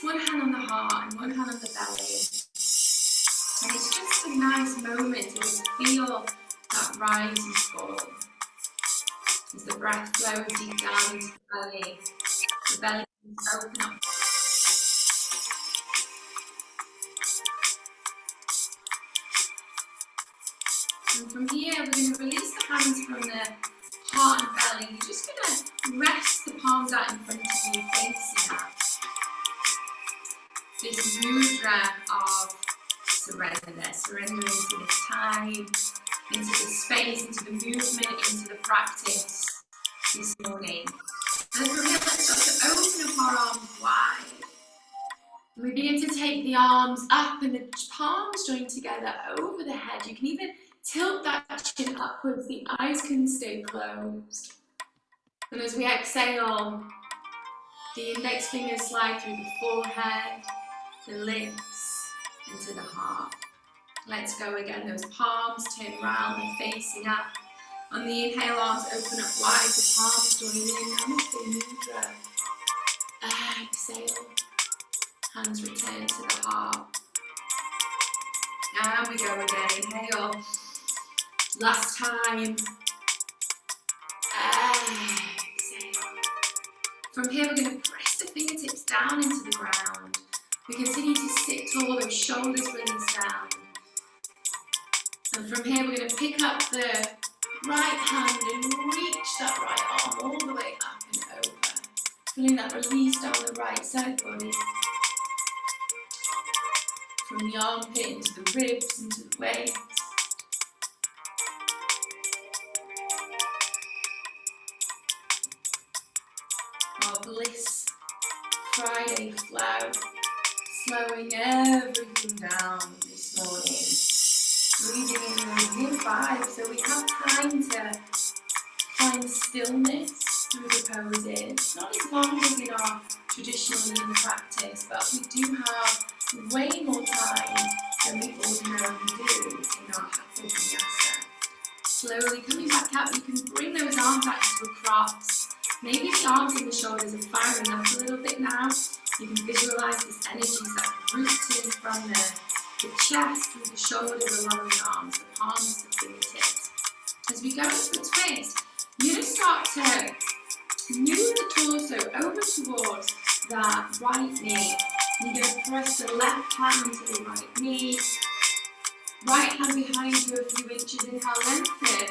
One hand on the heart and one hand on the belly. And it's just a nice moment to just feel that rise and fall. As the breath flows deep down into the belly can open up. And from here, we're going to release the hands from the heart and belly. You're just going to rest the palms out in front of you, facing up. This mudra of surrendering to the time, into the space, into the movement, into the practice this morning. And from here, let's start to open up our arms wide. And we begin to take the arms up and the palms join together over the head. You can even tilt that chin upwards, the eyes can stay closed. And as we exhale, the index fingers slide through the forehead, the lips, into the heart. Let's go again. Those palms turn round and facing up. On the inhale, arms open up wide, the palms join in. Namaste Mudra. Exhale. Hands return to the heart. And we go again. Inhale. Last time. Exhale. From here, we're going to press the fingertips down into the ground. We continue to sit tall, those shoulders release down. And from here, we're going to pick up the right hand and reach that right arm all the way up and over. Feeling that release down the right side body. From the armpit into the ribs, into the waist. Our bliss Friday flow, slowing everything down this morning. Breathing in those new vibes, so we have time to find stillness through the poses. Not as long as in our traditional yin practice, but we do have way more time than we ordinarily do in our hatha vinyasa. Slowly coming back up, you can bring those arms out into a cross. Maybe the arms and the shoulders are firing up a little bit now. You can visualize this energy that roots in from the chest, through the shoulders, along the arms, the palms, the fingertips. As we go into a twist, you're going to start to move the torso over towards that right knee. You're going to press the left hand into the right knee. Right hand behind you a few inches. Inhale, lengthen.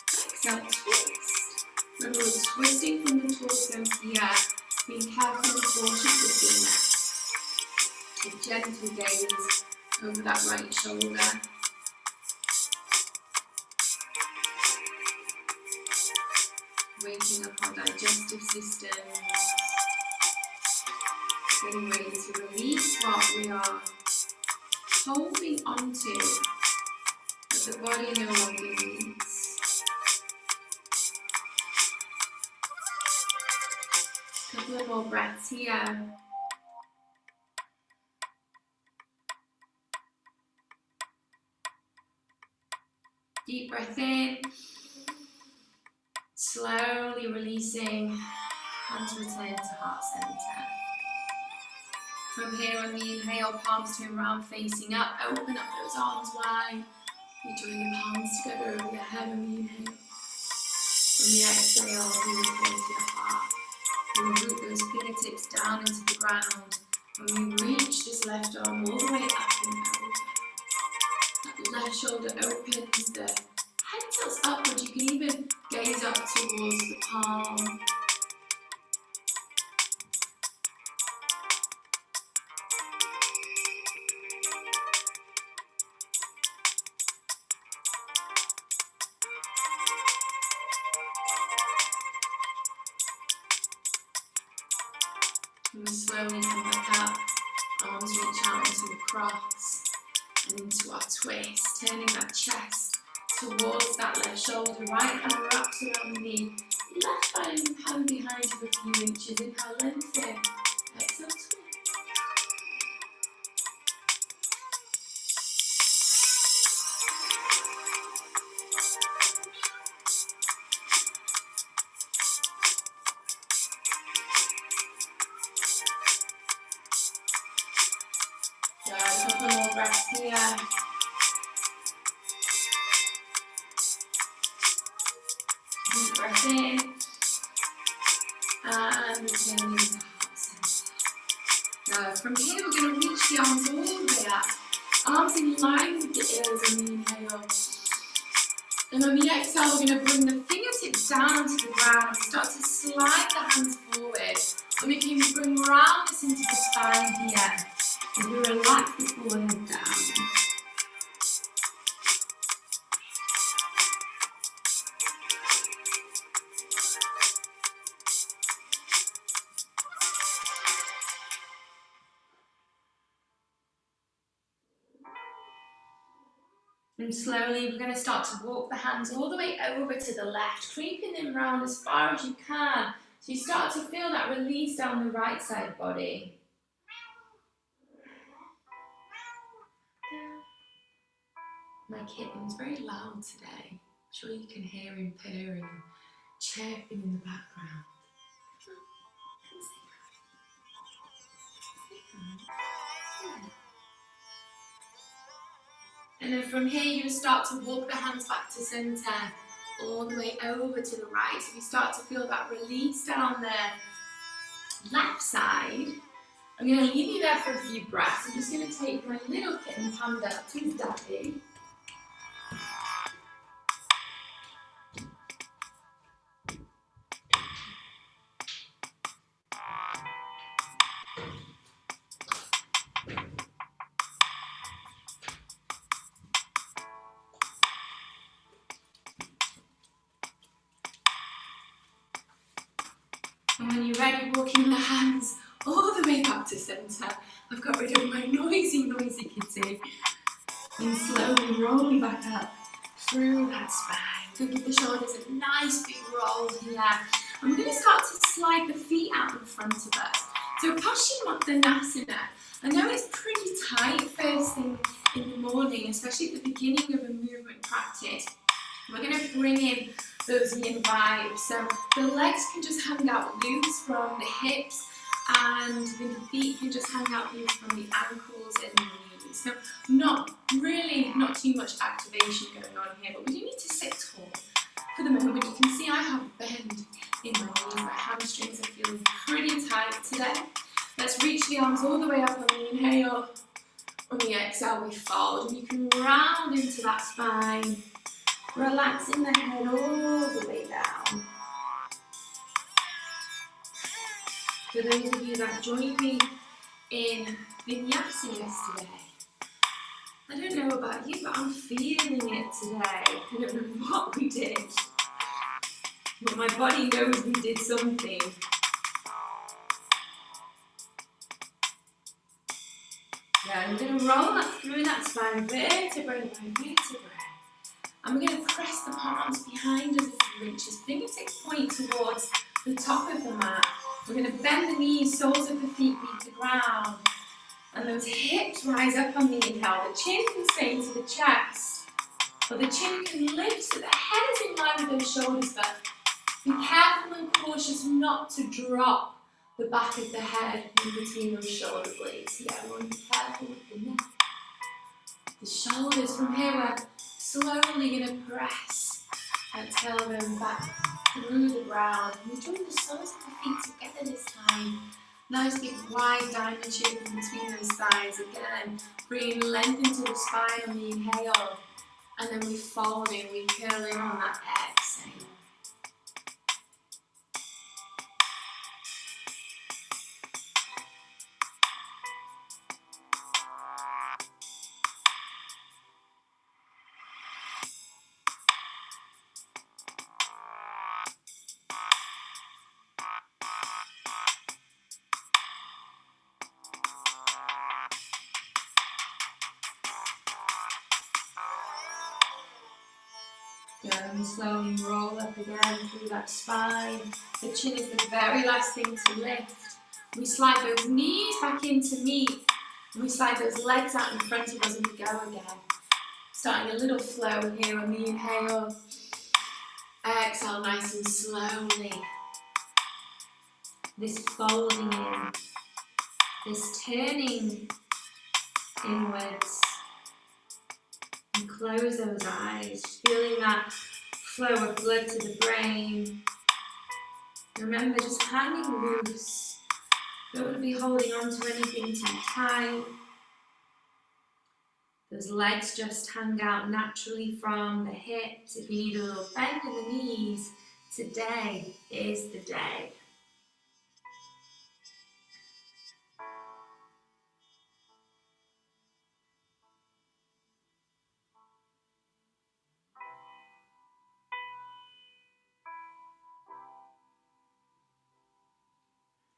Exhale, twist. Remember, we're twisting from the torso here, being careful and cautious with the neck. A gentle gaze over that right shoulder. Waking up our digestive system. Getting ready to release what we are holding onto that the body no longer needs. A couple of more breaths here. Deep breath in, slowly releasing, hands return to heart center. From here on the inhale, palms turn around facing up, open up those arms wide. We join the palms together over the head on the inhale. On the exhale, we return to the heart. We root those fingertips down into the ground. And we reach this left arm all the way up and over. Left shoulder opens, the head tilts upward. You can even gaze up towards the palm. And we slowly come back up, arms reach out into a cross. And into our twist, turning that chest towards that left shoulder, right hand wraps around the knee, left hand behind you a few inches, inhale, lengthen, exhale, twist. Good, a couple more breaths here. Deep breath in. And returning to heart center. Now from here we're going to reach the arms all the way up. Arms in line with the ears on the inhale. And on the exhale we're going to bring the fingertips down to the ground and start to slide the hands forward. And we can bring roundness into the spine here. As we relax the forehead down. And slowly we're going to start to walk the hands all the way over to the left, creeping them round as far as you can. So you start to feel that release down the right side body. My kitten's very loud today. I'm sure you can hear him purring and chirping in the background. And then from here you're going to start to walk the hands back to centre, all the way over to the right. So you start to feel that release down there. Left side. I'm going to leave you there for a few breaths. I'm just going to take my little kitten panda up to his daddy. And when you're ready, walking the hands all the way back to centre. I've got rid of my noisy kitty. And slowly rolling back up through that spine. So give the shoulders a nice big roll here. And we're going to start to slide the feet out in front of us. So Paschimottanasana. I know it's pretty tight first thing in the morning, especially at the beginning of a movement practice. We're going to bring in those yin vibes. So the legs can just hang out loose from the hips and the feet can just hang out loose from the ankles and the knees. So not too much activation going on here, but we do need to sit tall. For the moment, you can see I have a bend in my knees. My hamstrings are feeling pretty tight today. Let's reach the arms all the way up on the inhale. On the exhale, we fold. And you can round into that spine. Relaxing the head all the way down. For those of you that joined me in Vinyasa yesterday, I don't know about you, but I'm feeling it today. I don't know what we did, but my body knows we did something. Yeah, I'm going to roll up through that spine, vertebrae by vertebrae. And we're going to press the palms behind us a few inches. Fingertips point towards the top of the mat. We're going to bend the knees, soles of the feet meet the ground. And those hips rise up on the inhale. The chin can stay into the chest. But the chin can lift so the head is in line with those shoulders. But be careful and cautious not to drop the back of the head in between those shoulder blades. Yeah, we want to be careful with the neck. The shoulders. From here we're slowly going to press that tailbone back through the ground. We join the soles of the feet together this time. Nice big wide diamond shape in between those thighs. Again, bringing length into the spine on the inhale. And then we fold in, we curl in on that exhale. And slowly roll up again through that spine. The chin is the very last thing to lift. We slide those knees back into meet. And we slide those legs out in front of us and we go again. Starting a little flow here on the inhale. Exhale nice and slowly. This folding in. This turning inwards. And close those eyes, feeling that flow of blood to the brain. Remember, just hanging loose. Don't want to be holding on to anything too tight. Those legs just hang out naturally from the hips. If you need a little bend in the knees, today is the day.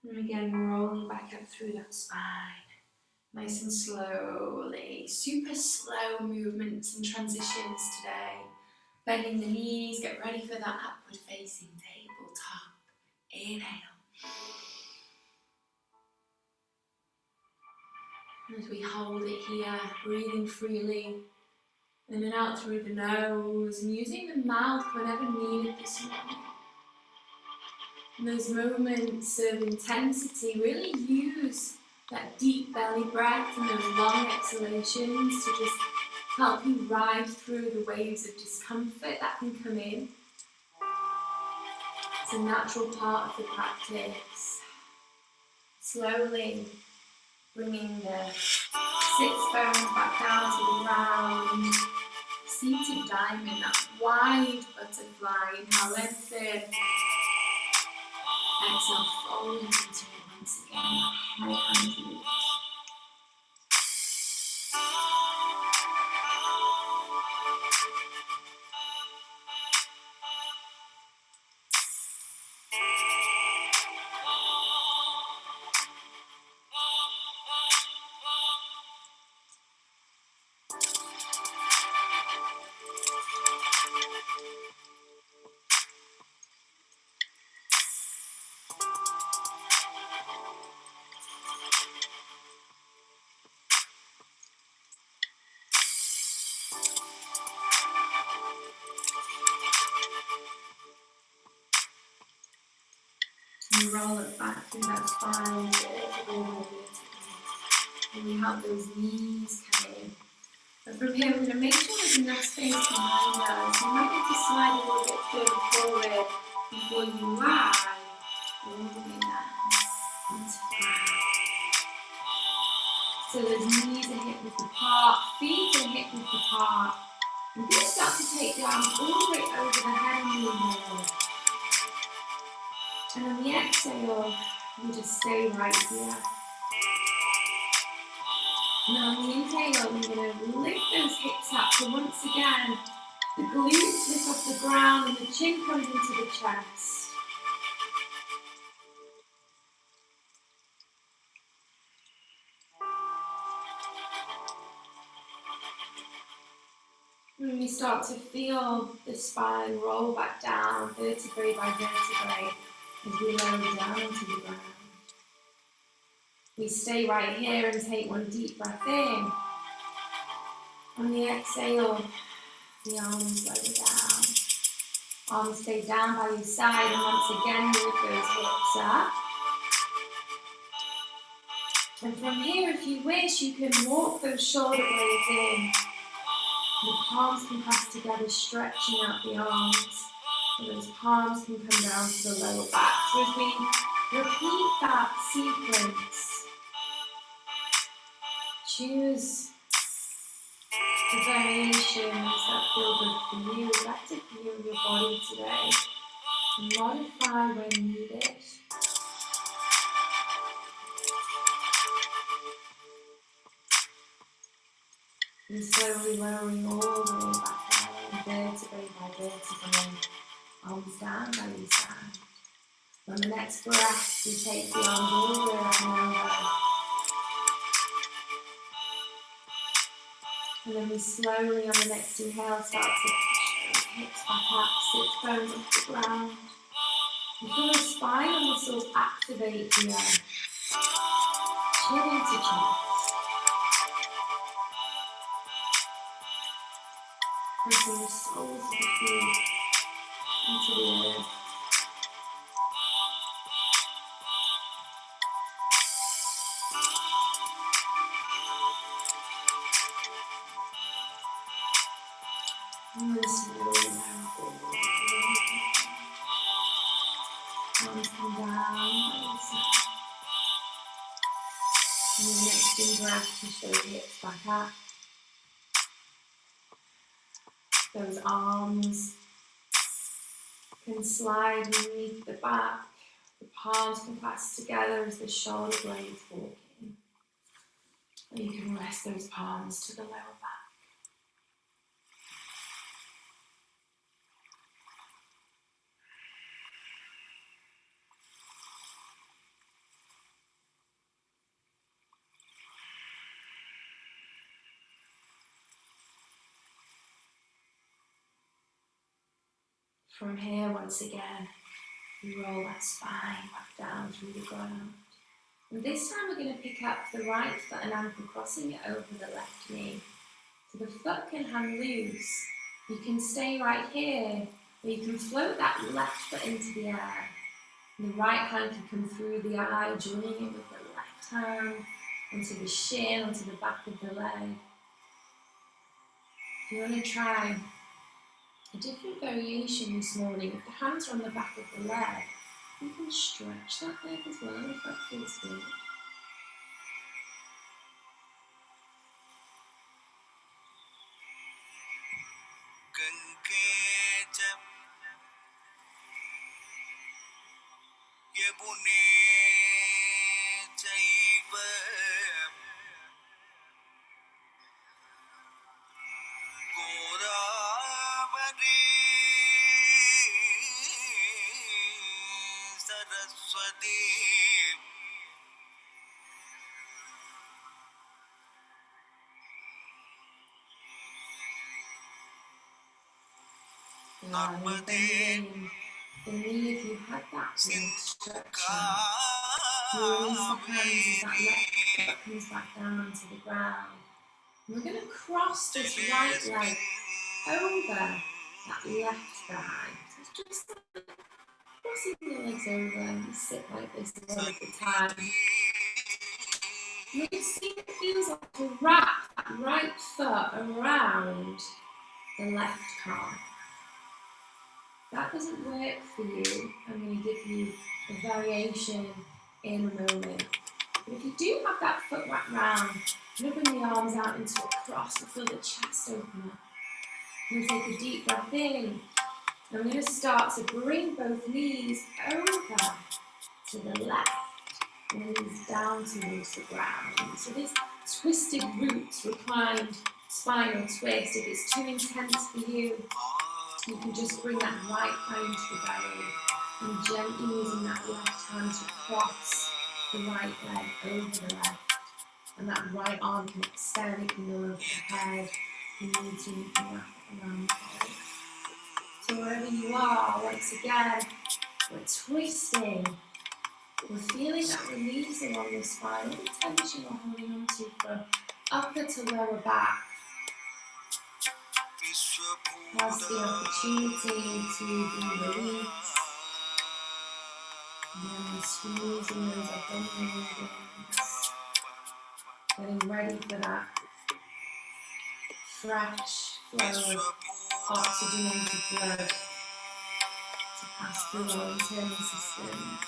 And again, rolling back up through that spine. Nice and slowly. Super slow movements and transitions today. Bending the knees, get ready for that upward facing tabletop. Inhale. As we hold it here, breathing freely. In and out through the nose and using the mouth whenever needed this morning. In those moments of intensity, really use that deep belly breath and those long exhalations to just help you ride through the waves of discomfort that can come in. It's a natural part of the practice. Slowly bringing the sits bones back down to the ground. Seated diamond, that wide butterfly. Inhale, lengthen. Exhale, fold into it once again. High hands reach. And roll it back through that spine, and we have those knees come in. But from here, we're going to make sure there's enough space behind us. You might need to slide a little bit further forward before you lie. Moving that into the ground. So those knees are hip width apart, feet are hip width apart. And just start to take the arms all the way over the head on the inhale. And on the exhale, you just stay right here. And on the inhale, you're going to lift those hips up. So once again, the glutes lift off the ground and the chin comes into the chest. And we start to feel the spine roll back down, vertebrae by vertebrae, as we lower down into the ground. We stay right here and take one deep breath in. On the exhale, the arms lower down. Arms stay down by your side, and once again, lift those hips up. And from here, if you wish, you can walk those shoulder blades in. The palms can press together, stretching out the arms. And those palms can come down to the lower back. So as we repeat that sequence, choose the variations that feel good for you, better for you and your body today. And modify when needed. And slowly lowering all the way back down, vertebrae by vertebrae, arms down by your side. On the next breath, you take the arms all the way up and over. And then we slowly, on the next inhale, start to push those hips back up, sits bones off the ground. You feel the spinal muscles activate here. Chin into chest. Pressing the soles of the feet into the earth. And then slowly down forward. Arms come down by the side. And the next in breath, push those hips back up. Those arms can slide underneath the back. The palms can clasp together as the shoulder blades walk in. And you can rest those palms to the lower back. From here, once again, you roll that spine back down through the ground. And this time we're going to pick up the right foot and ankle, crossing it over the left knee. So the foot can hang loose. You can stay right here, or you can float that left foot into the air. And the right hand can come through the eye, joining it with the left hand, onto the shin, onto the back of the leg. If you want to try a different variation this morning, if the hands are on the back of the leg, you can stretch that leg as well if that feels good. Bending the knee if you had that leg stretching. You release the hands as that left foot comes back down to the ground. And we're going to cross this right leg over that left thigh. So it's just like crossing the legs over, and you sit like this a lot of the time. You can see it feels like to wrap that right foot around the left calf. That doesn't work for you, I'm going to give you a variation in a moment. But if you do have that foot wrapped round, you're going to bring the arms out into a cross and feel the chest open up. I'm going to take a deep breath in. I'm going to start to bring both knees over to the left and knees down towards the ground. So this twisted roots, reclined spinal twist, if it's too intense for you, you can just bring that right thigh into the belly and gently using that left hand to cross the right leg over the left. And that right arm can extend, it can go over the head. You need to, you can wrap it around the body. So wherever you are, once again, we're twisting. We're feeling that release along the spine, all the tension we're holding on to from upper to lower back. Has the opportunity to be released. And then squeezing those abdominal organs. Getting ready for that fresh flow of oxygenated blood to pass through our internal systems.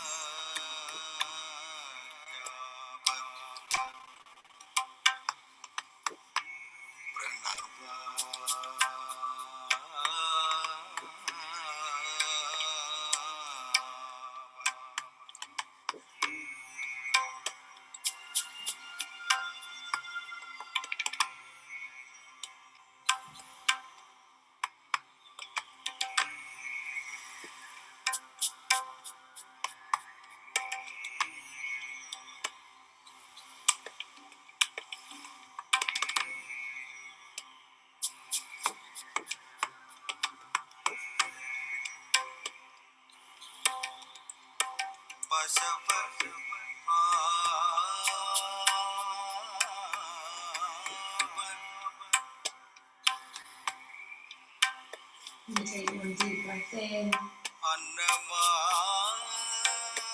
And take one deep breath in.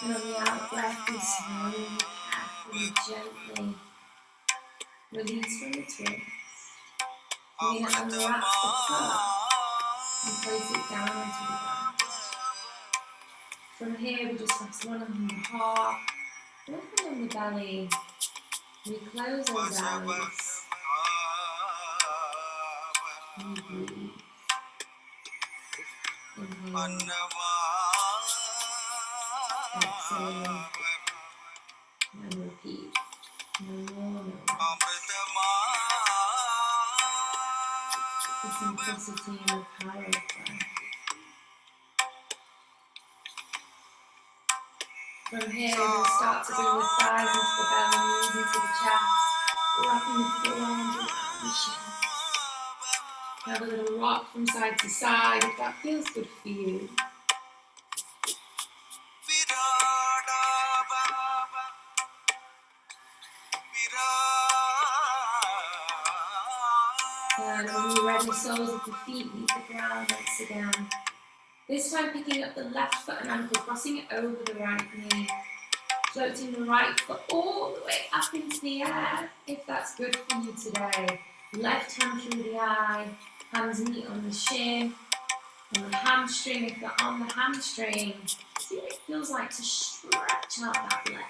And on the out breath, we slowly, carefully, gently release from the twist. We're going to unwrap the foot and place it down onto the ground. From here, we just rest one hand on the heart, one hand on the belly. We close those eyes and we breathe. Inhale, exhale, and repeat. No more, no less. The simplicity and the power of breath. From here, we'll start to bring the thighs into the belly, knees into the chest, wrapping the forearms around the chest. Have a little rock from side to side if that feels good for you. And when you're ready, soles of the feet meet the ground once again. This time picking up the left foot and ankle, crossing it over the right knee. Floating the right foot all the way up into the air, if that's good for you today. Left hand through the eye, hands meet on the shin, on the hamstring. If you're on the hamstring, see what it feels like to stretch out that leg.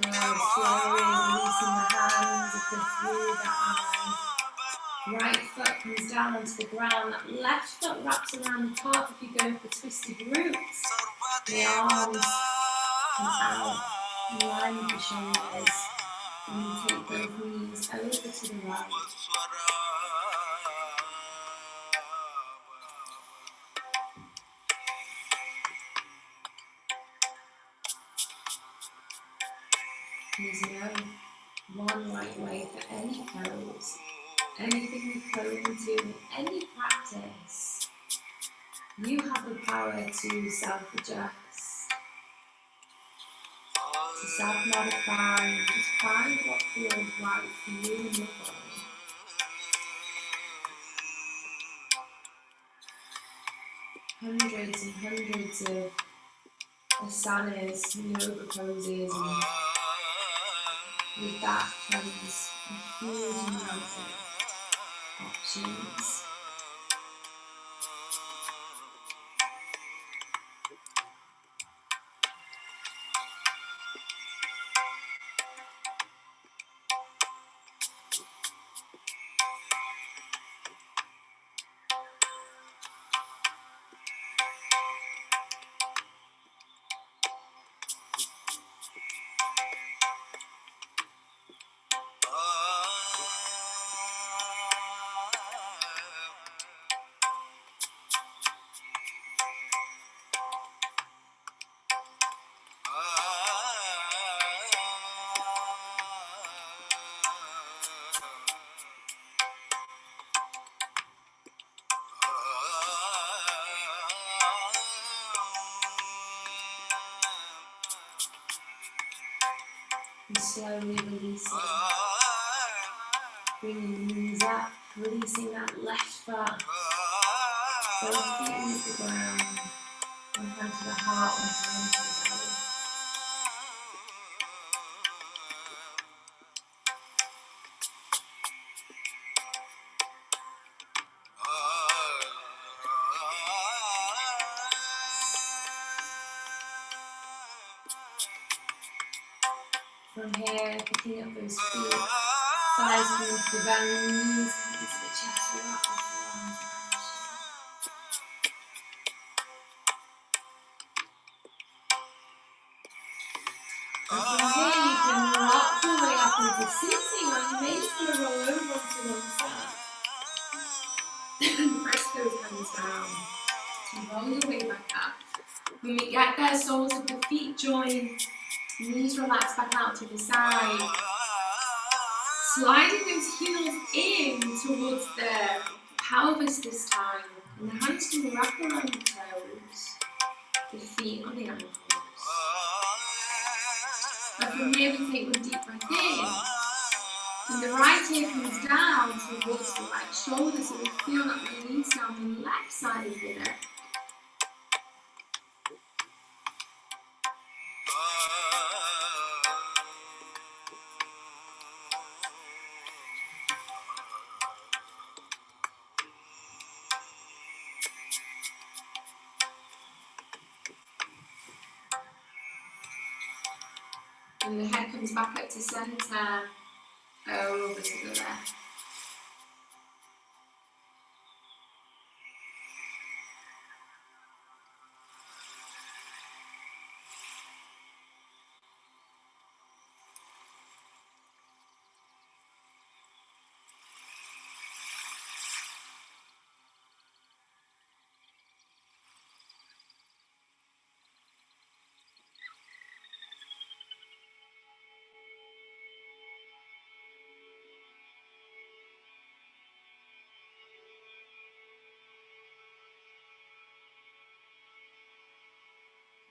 Now slowly releasing the hands as they through the eye. Right foot comes down onto the ground. That left foot wraps around the top if you're going for twisted roots. The arms come out in line with the shoulders. And you take both knees over to the right. There's no one right way for any pose. Anything you flow into in any practice, you have the power to self-adjust, to self-modify, and just find what feels right for you and your body. Hundreds and hundreds of asanas, yoga poses, and with that comes a huge amount of options. And slowly releasing, bringing the knees up, releasing that left foot, both feet meet the ground, one hand to the heart, one hand to the belly. From here, picking up those feet, thighs coming into the belly, knees coming into the chest, wrap the forearms around the chest. roll the way back up. When we get there, soles of the feet join, knees relax back out to the side. Sliding those heels in towards the pelvis this time. And the hands can wrap around the toes, the feet on the ankles. And from here we take one deep breath in. And the right ear comes down towards the right shoulder, so we feel that release down the left side of the neck. And the head comes back up to center, over to the left.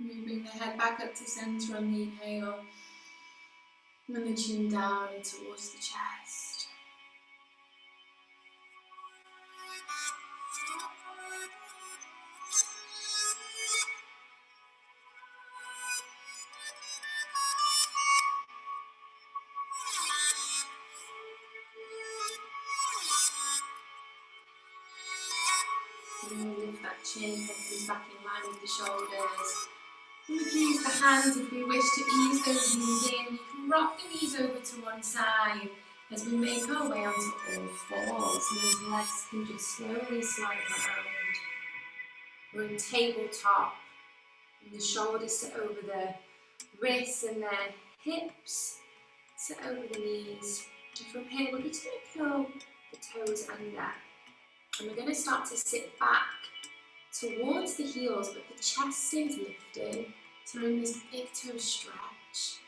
Moving the head back up to center on the inhale, and the chin down and towards the chest. And we lift that chin, head comes back in line with the shoulders. And we can use the hands if we wish to ease those knees in. You can rock the knees over to one side as we make our way onto all fours. So those legs can just slowly slide around. We're in tabletop. And the shoulders sit over the wrists and the hips. Sit over the knees. And from here, we're just going to curl the toes under. And we're going to start to sit back towards the heels, but the chest stays lifted. So we're in this big toe stretch,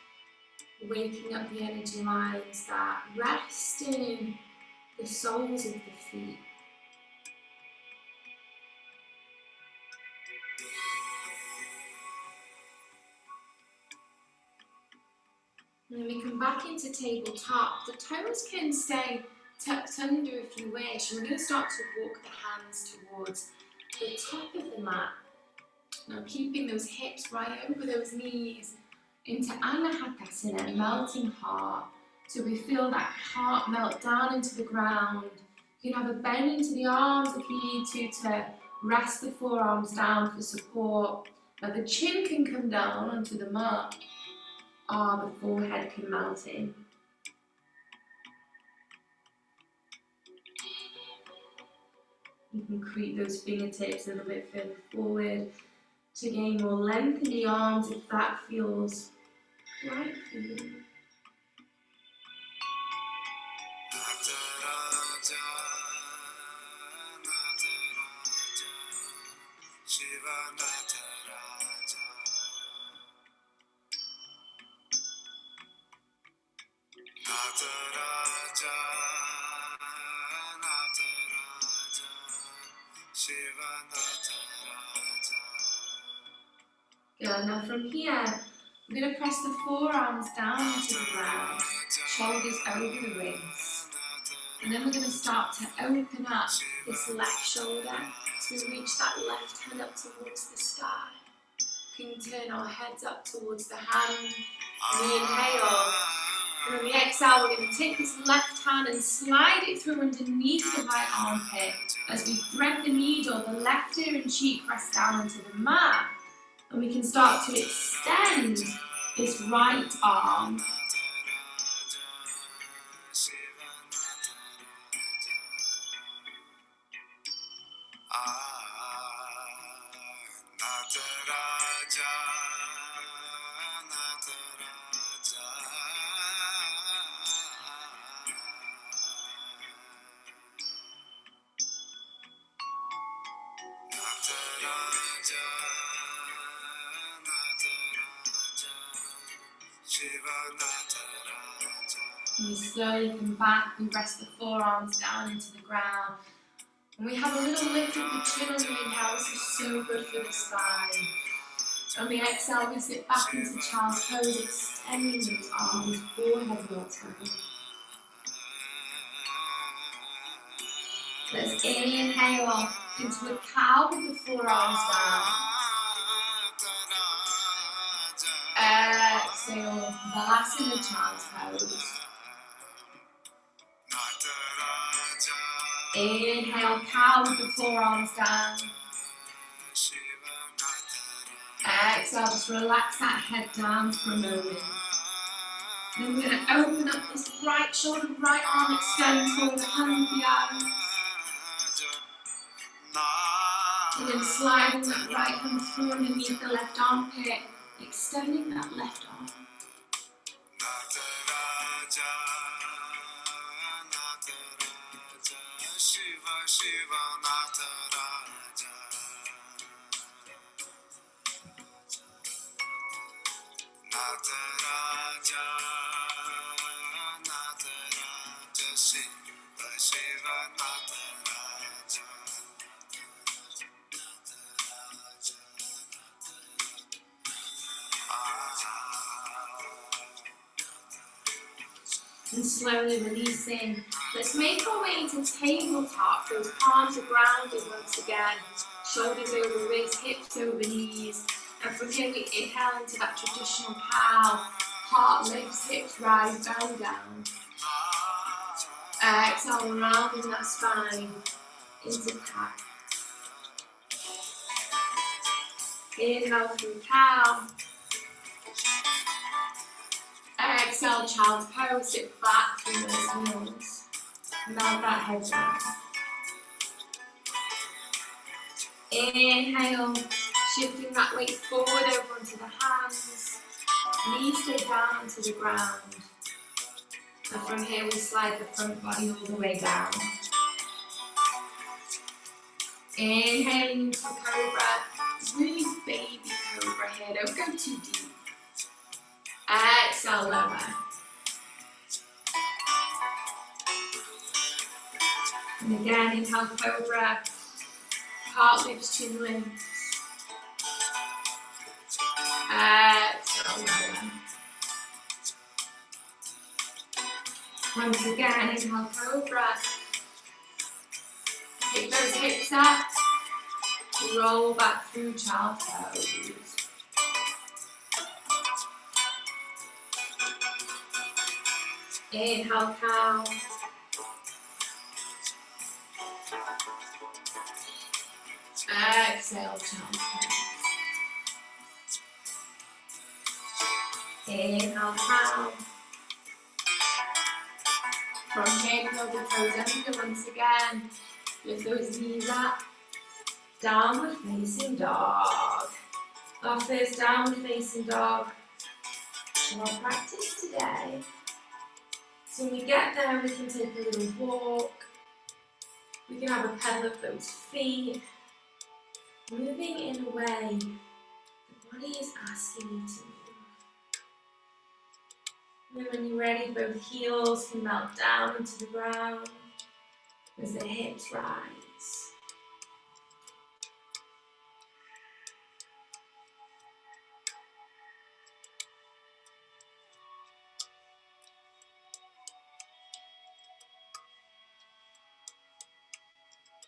waking up the energy lines that rest in the soles of the feet. And then we come back into tabletop. The toes can stay tucked under if you wish. And we're going to start to walk the hands towards the top of the mat. Now keeping those hips right over those knees into Anahatasana, melting heart. So we feel that heart melt down into the ground. You can have a bend into the arms if you need to rest the forearms down for support. Now the chin can come down onto the mat. The forehead can melt in. You can creep those fingertips a little bit further forward to gain more length in the arms if that feels right for you. Good. Now from here, we're going to press the forearms down into the ground, shoulders over the wrists. And then we're going to start to open up this left shoulder. So we reach that left hand up towards the sky. We can turn our heads up towards the hand. On the inhale. And on the exhale, we're going to take this left hand and slide it through underneath the right armpit. As we thread the needle, the left ear and cheek press down into the mat. And we can start to extend this right arm. we slowly come back, we rest the forearms down into the ground. And we have a little lift of the chin on the inhale. This is so good for the spine. On the exhale, we sit back into child's pose, extending those arms, forehead more time. Let's inhale into a cow with the forearms down. Exhale, Balasana child's pose. Inhale, cow with the forearms down. Exhale, just relax that head down for a moment. Then we're going to open up this right shoulder, right arm extends toward the hand behind. And then sliding that right hand through underneath the left armpit, extending that left arm. And slowly releasing. Let's make our way into tabletop. Those palms are grounded once again. Shoulders over wrists, hips over knees. And from here we inhale into that traditional cow. Heart lifts, hips rise, belly down. Exhale, rounding that spine into cat. Inhale through cow. Exhale, child's pose, sit back through those heels. Melt that head down. Inhale, shifting that weight forward over onto the hands. Knees stay down to the ground. And from here we slide the front body all the way down. Inhaling into cobra. Really baby cobra here, don't go too deep. Exhale, lower. And again, inhale, cobra. Heart lifts, chin lifts. Exhale, lower. Once again, inhale, cobra. Pick those hips up. Roll back through child's pose. Inhale, cow. Exhale, child's pose. Inhale, cow. From here, curl the toes under once again. Lift those knees up. Downward facing dog. Our first downward facing dog in our practice today. So when we get there, we can take a little walk. We can have a pedal of those feet. Moving in a way the body is asking you to move. And when you're ready, both heels can melt down into the ground as the hips rise.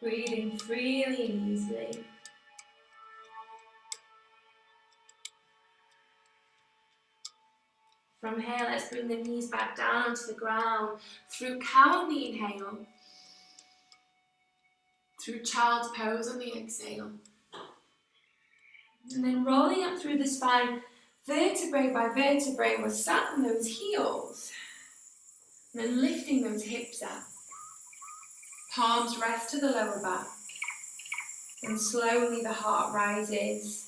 Breathing freely and easily. From here, let's bring the knees back down onto the ground. Through cow on the inhale. Through child's pose on the exhale. And then rolling up through the spine, vertebrae by vertebrae, we're sat on those heels. And then lifting those hips up. Palms rest to the lower back. And slowly the heart rises.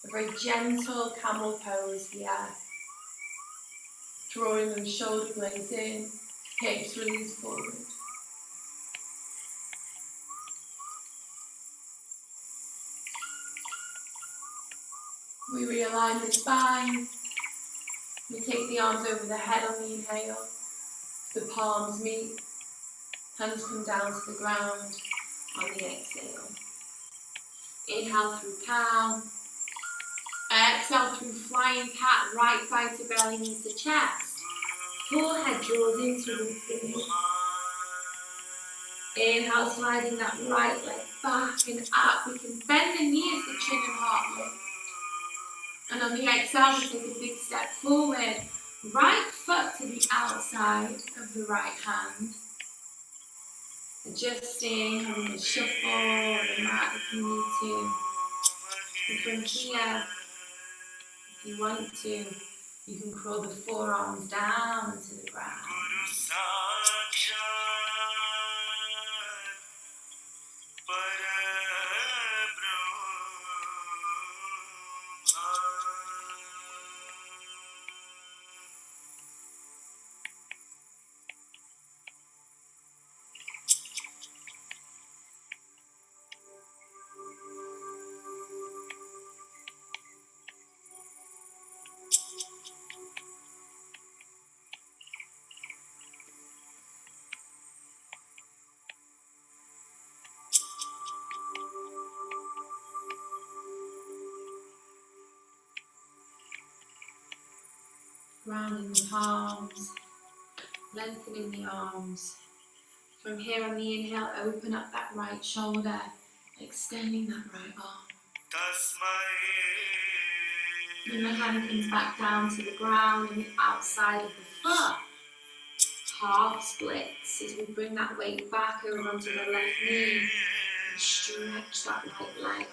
A very gentle camel pose here. Drawing those shoulder blades in, hips release forward. We realign the spine. We take the arms over the head on the inhale. The palms meet, hands come down to the ground on the exhale. Inhale through cow. Exhale through flying cat, right thigh to belly, knee to chest. Forehead draws in towards the knee. Inhale, sliding that right leg back and up. We can bend the knee as the chin and heart lift. And on the exhale, we take a big step forward. Right foot to the outside of the right hand. Adjusting, having a shuffle on the mat if you need to. And from here, if you want to, you can crawl the forearms down to the ground. Grounding the palms, lengthening the arms. From here on the inhale, open up that right shoulder, extending that right arm. Then the hand comes back down to the ground and the outside of the foot. Half splits as we bring that weight back over onto the left knee and stretch that right leg.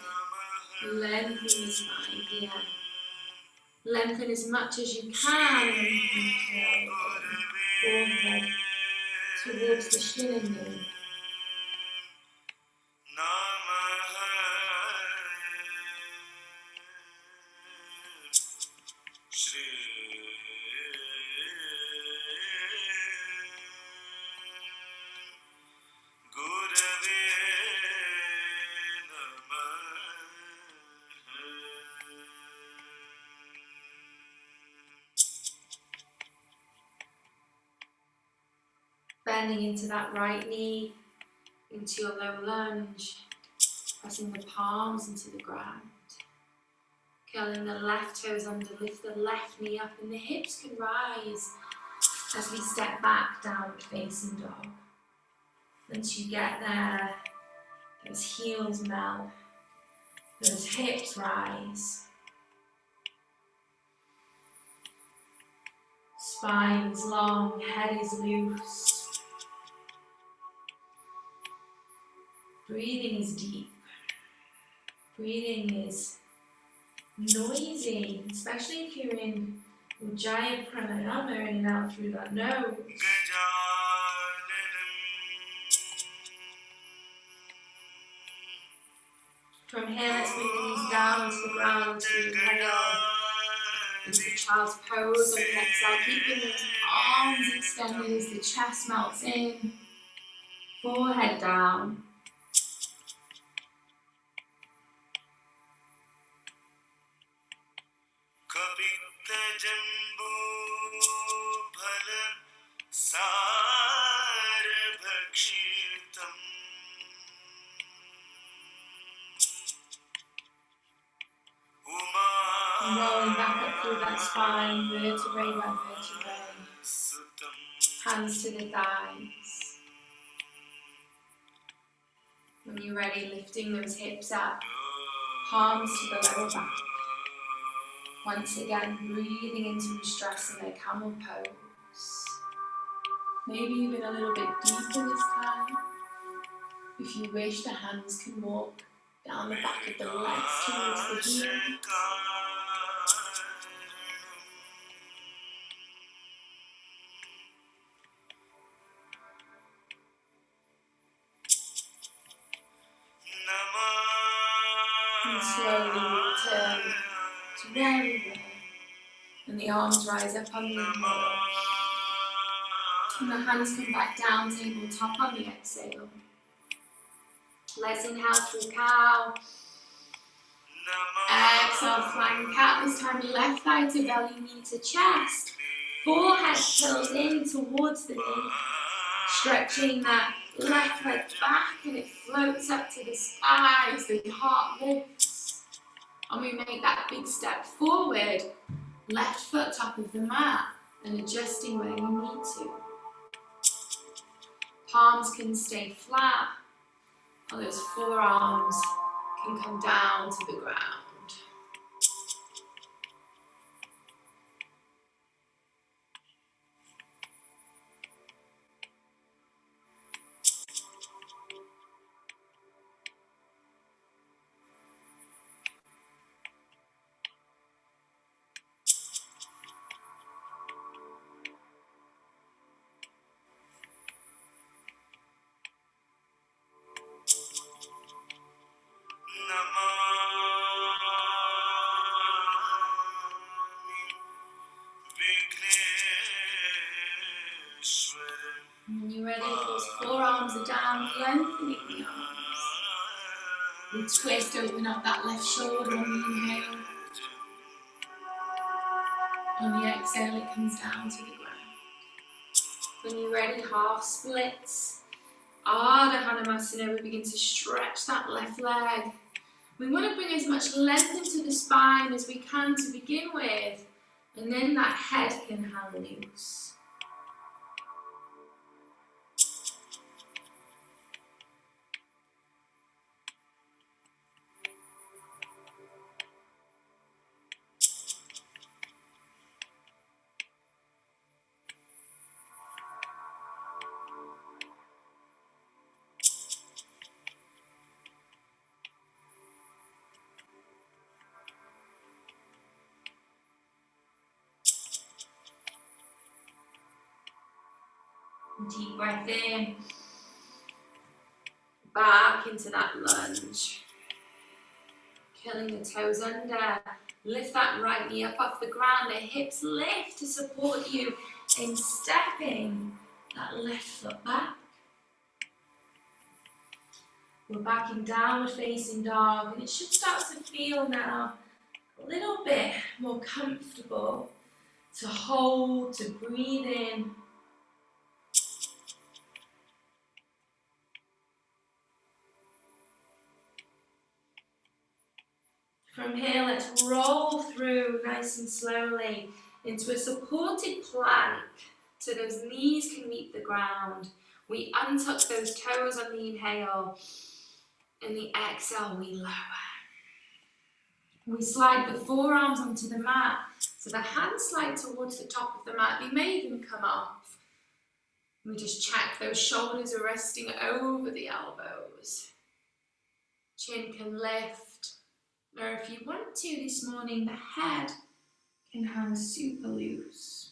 Lengthen the spine here. Lengthen as much as you can and inhale forehead towards the shin and knee. Bending into that right knee, into your low lunge, pressing the palms into the ground. Curling the left toes under, lift the left knee up and the hips can rise as we step back, downward facing dog. Once you get there, those heels melt, those hips rise. Spine is long, head is loose. Breathing is deep. Breathing is noisy, especially if you're in Ujjayi Pranayama and out through that nose. From here, let's bring the knees down to the ground to inhale into child's pose. On the exhale, keeping those arms extended as the chest melts in. Forehead down. And rolling back up through that spine, vertebrae by vertebrae. Hands to the thighs. When you're ready, lifting those hips up, palms to the lower back. Once again, breathing into Ustrasana, camel pose. Maybe even a little bit deeper this time. If you wish, the hands can walk down the back of the legs towards the heels. And slowly return to where we were. And the arms rise up on the inhale. And the hands come back down, tabletop on the exhale. Let's inhale through cow. Exhale, flying cat. This time left thigh to belly, knee to chest. Forehead curls in towards the knee, stretching that left leg back and it floats up to the sky as the heart lifts. And we make that big step forward, left foot top of the mat and adjusting where you need to. Palms can stay flat, and those forearms can come down to the ground. When you're ready, those forearms are down, lengthening the arms. We twist, open up that left shoulder on the inhale. On the exhale, it comes down to the ground. When you're ready, half splits. Ardha Hanumasana, we begin to stretch that left leg. We want to bring as much length into the spine as we can to begin with, and then that head can hang loose. Deep breath in, back into that lunge. Curling the toes under, lift that right knee up off the ground, the hips lift to support you in stepping that left foot back. We're back in downward facing dog, and it should start to feel now a little bit more comfortable to hold, to breathe in. From here, let's roll through nice and slowly into a supported plank so those knees can meet the ground. We untuck those toes on the inhale, and the exhale, we lower. We slide the forearms onto the mat, so the hands slide towards the top of the mat. We may even come off. We just check those shoulders are resting over the elbows. Chin can lift. Or if you want to this morning, the head can hang super loose.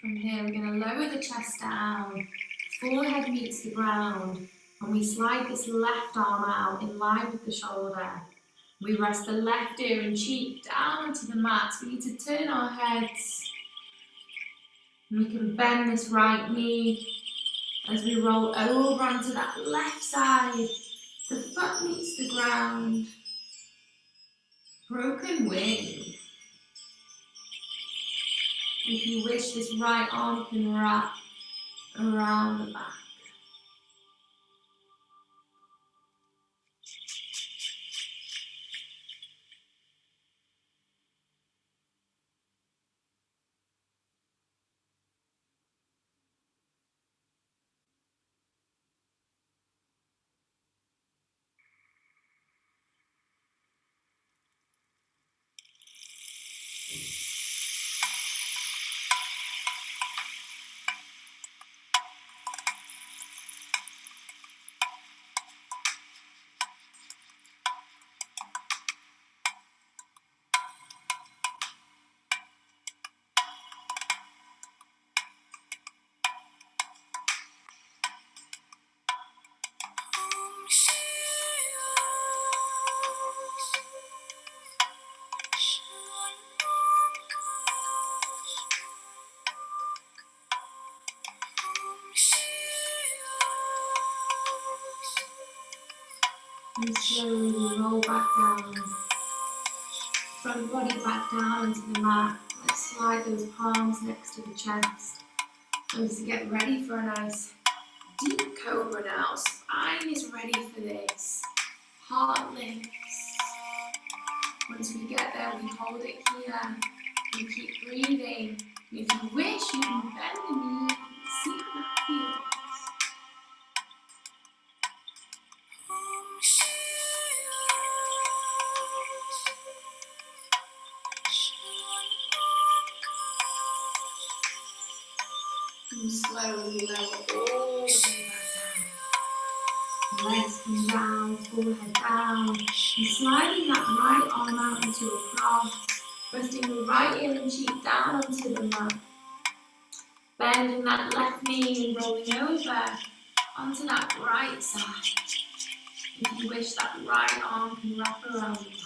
From here, we're going to lower the chest down, forehead meets the ground, and we slide this left arm out in line with the shoulder. We rest the left ear and cheek down onto the mat. We need to turn our heads. And we can bend this right knee as we roll over onto that left side. The foot meets the ground. Broken wing. If you wish, this right arm can wrap around the back. And slowly roll back down. Front body back down into the mat. Let's slide those palms next to the chest. And to get ready for a nice deep cobra now. Spine is ready for this. Heart lifts. Once we get there, we hold it here. We keep breathing. And if you wish, you can bend the knee. See how that feels. And slowly lower all the way back down. Legs come down, forehead down. And sliding that right arm out into a cross. Resting the right ear and cheek down onto the mat. Bending that left knee and rolling over onto that right side. If you wish, that right arm can wrap around the back.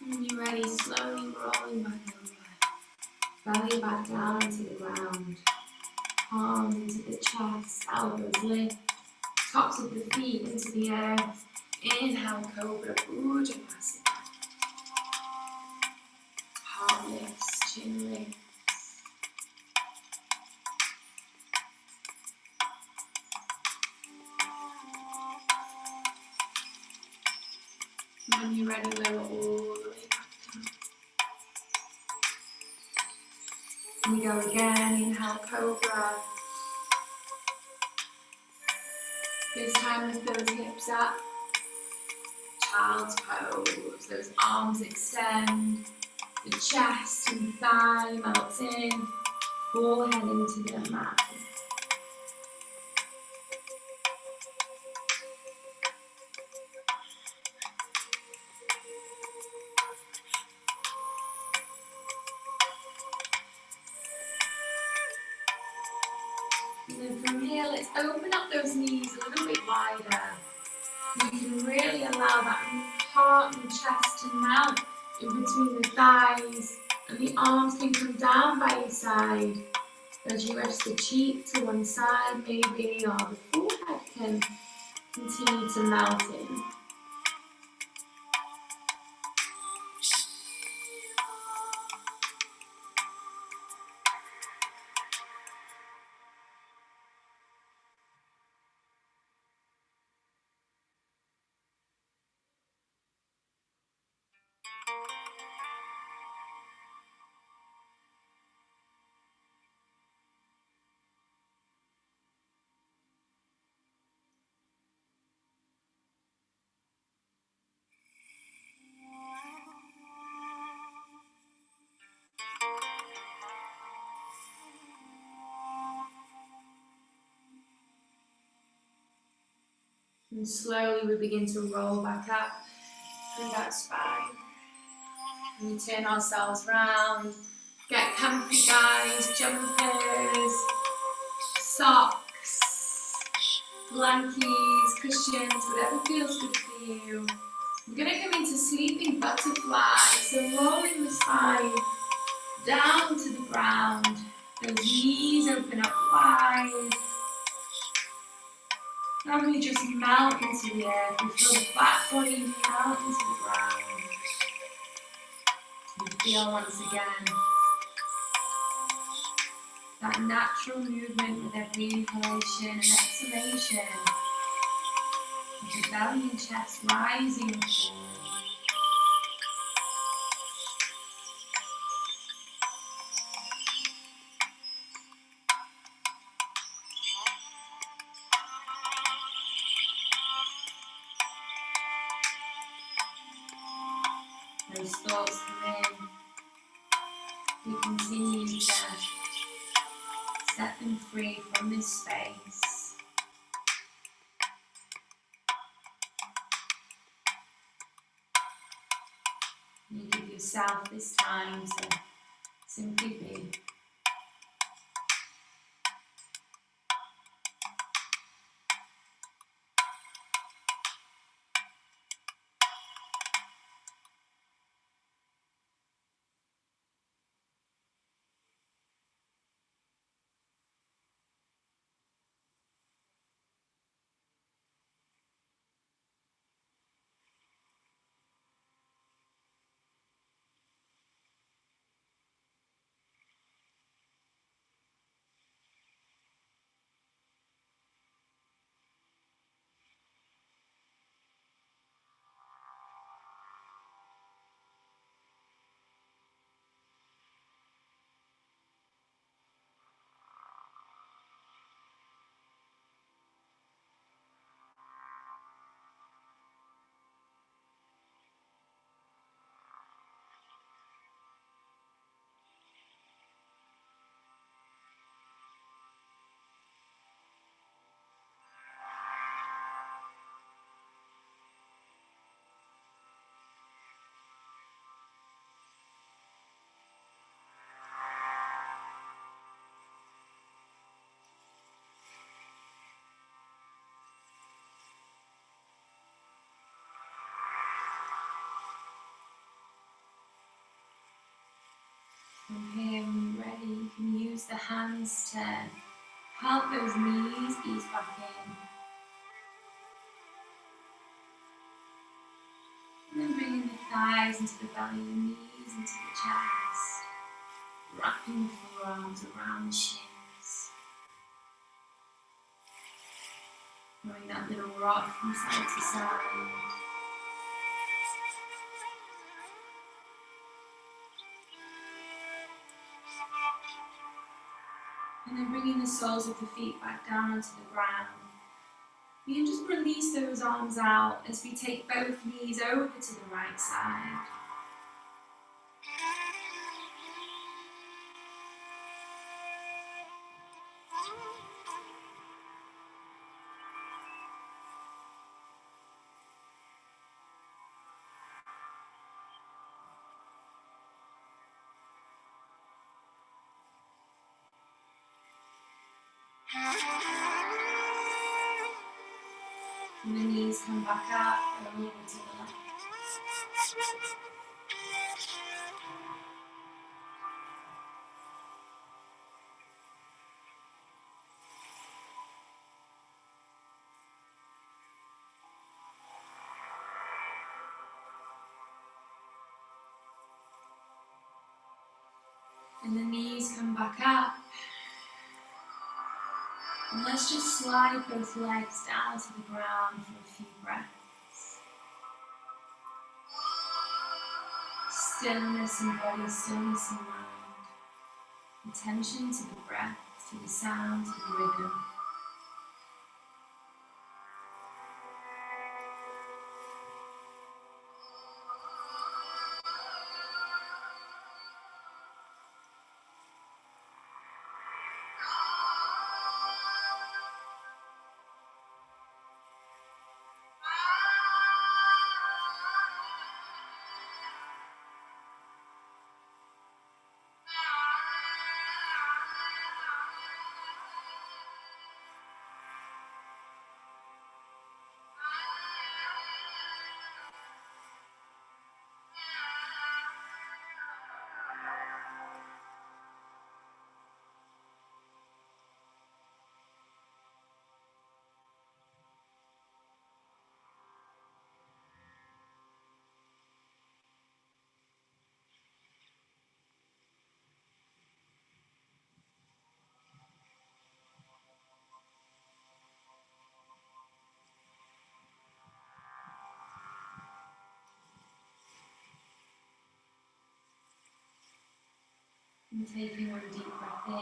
When you're ready, slowly rolling back over. Belly back down to the ground. Palms into the chest, elbows lift. Tops of the feet into the earth. Inhale, Cobra, Bujapasana. Heart lifts, chin lifts. When you're ready, lower all the way back down. We go again, inhale, Cobra. This time lift those hips up. Child's pose, those arms extend. The chest and thigh melts in. Forehead into the mat. And then from here, let's open up those knees a little bit wider. You can really allow that heart and chest to melt in between the thighs, and the arms can come down by your side as you rest the cheek to one side maybe, or the forehead can continue to melt in. And slowly we begin to roll back up through that spine. And we turn ourselves round. Get comfy, guys. Jumpers, socks, blankies, cushions, whatever feels good for you. We're going to come into sleeping butterfly. So rolling the spine down to the ground. Those knees open up wide. And we just melt into the earth. We feel the back body melt into the ground. We feel once again that natural movement with every inhalation and exhalation, with the belly and chest rising and falling. Those thoughts come in, we continue to set them free from this space. You give yourself this time to simply be. From here, when you're ready, you can use the hands to help those knees ease back in. And then bringing the thighs into the belly, the knees into the chest. Wrapping the forearms around the shins. Throwing that little rock from side to side. And then bringing the soles of the feet back down onto the ground. You can just release those arms out as we take both knees over to the right side. And the knees come back up, over to the left. And the knees come back up. And let's just slide both legs down to the ground for a few breaths. Stillness in body, stillness in mind. Attention to the breath, to the sound, to the rhythm. And taking one deep breath in.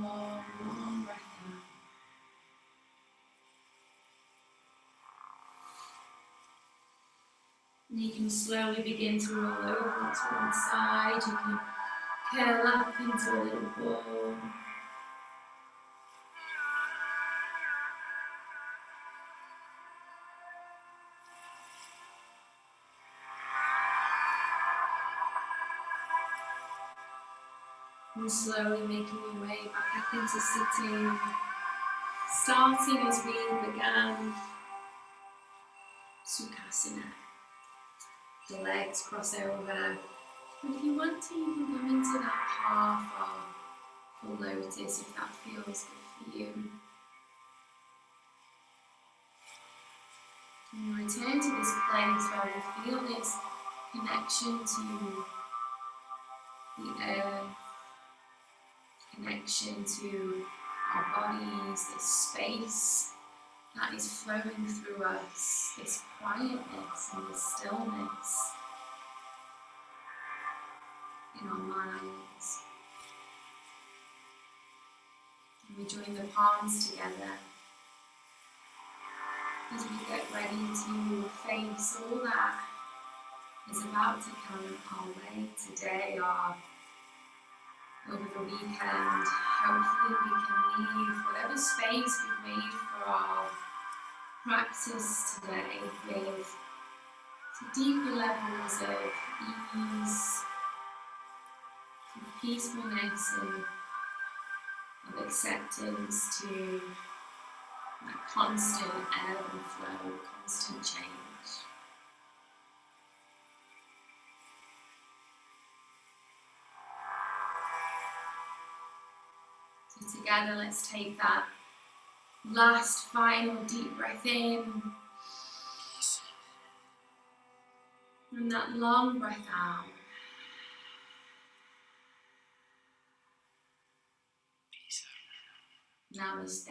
Long, long breath out. And you can slowly begin to roll over to one side. You can curl up into a little ball. And slowly making your way back up into sitting. Starting as we began, Sukhasana. The legs cross over. If you want to, you can come into that half or full lotus if that feels good for you. And return to this place where we feel this connection to the earth, connection to our bodies, this space that is flowing through us, this quietness and this stillness in our minds. And we join the palms together as we get ready to face all that is about to come our way today or over the weekend. Hopefully we can leave whatever space we've made for our practice today with deeper levels of ease, of peacefulness and of acceptance to that constant ebb and flow, constant change. So together, let's take that last final deep breath in and that long breath out. Namaste.